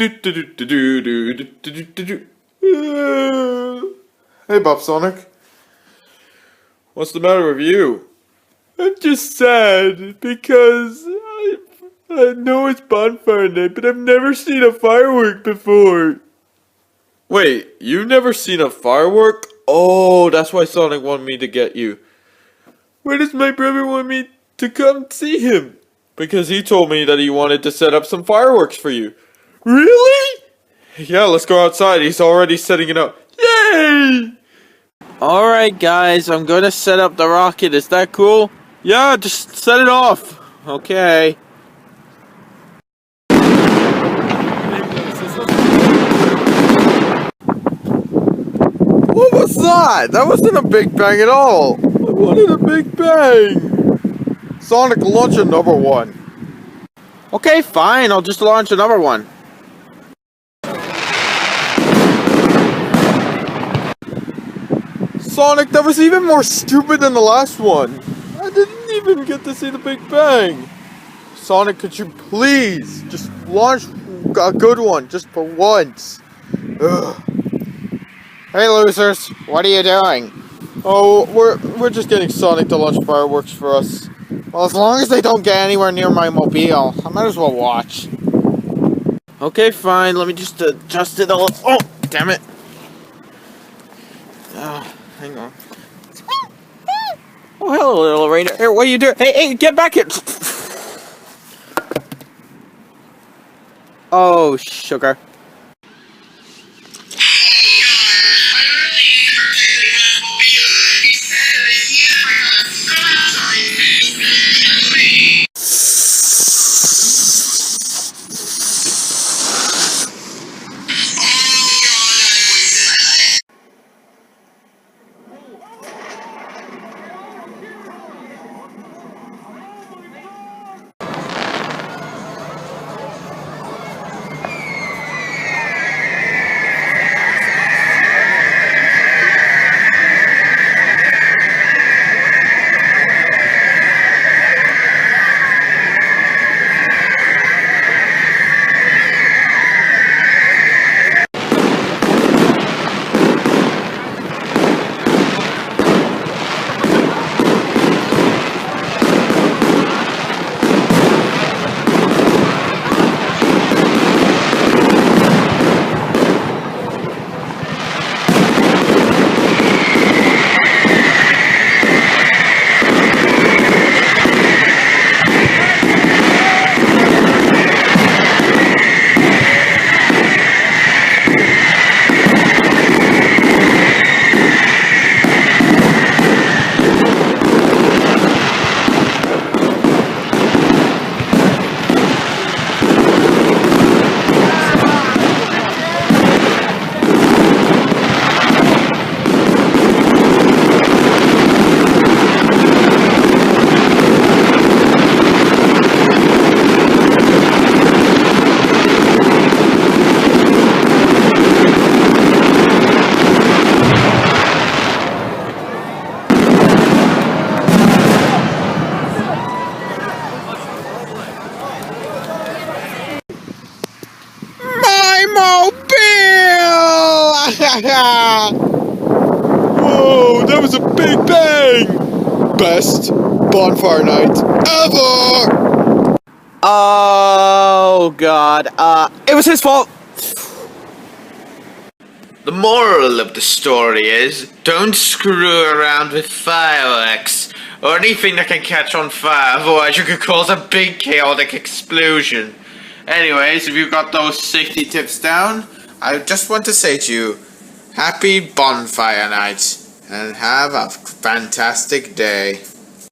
Hey, Bob Sonic. What's the matter with you? I'm just sad because I know it's Bonfire Night, but I've never seen a firework before. Wait, you've never seen a firework? Oh, that's why Sonic wanted me to get you. Where does my brother want me to come see him? Because he told me that he wanted to set up some fireworks for you. Really? Yeah, let's go outside. He's already setting it up. Yay! Alright guys, I'm gonna set up the rocket. Is that cool? Yeah, just set it off. Okay. What was that? That wasn't a big bang at all. I wanted a big bang. Sonic, launch another one. Okay, fine. I'll just launch another one. Sonic, that was even more stupid than the last one. I didn't even get to see the Big Bang. Sonic, could you please just launch a good one, just for once? Ugh. Hey losers, what are you doing? Oh, we're just getting Sonic to launch fireworks for us. Well, as long as they don't get anywhere near my mobile, I might as well watch. Okay, fine. Let me just adjust it a little. Oh, damn it. Hang on. Oh, hello, little reindeer. Here, what are you doing? Hey, get back here. Oh, sugar. Whoa, that was a big bang! Best bonfire night ever! Oh, God. It was his fault! The moral of the story is, don't screw around with fireworks, or anything that can catch on fire, otherwise you could cause a big chaotic explosion. Anyways, if you got those safety tips down, I just want to say to you, happy bonfire night, and have a fantastic day.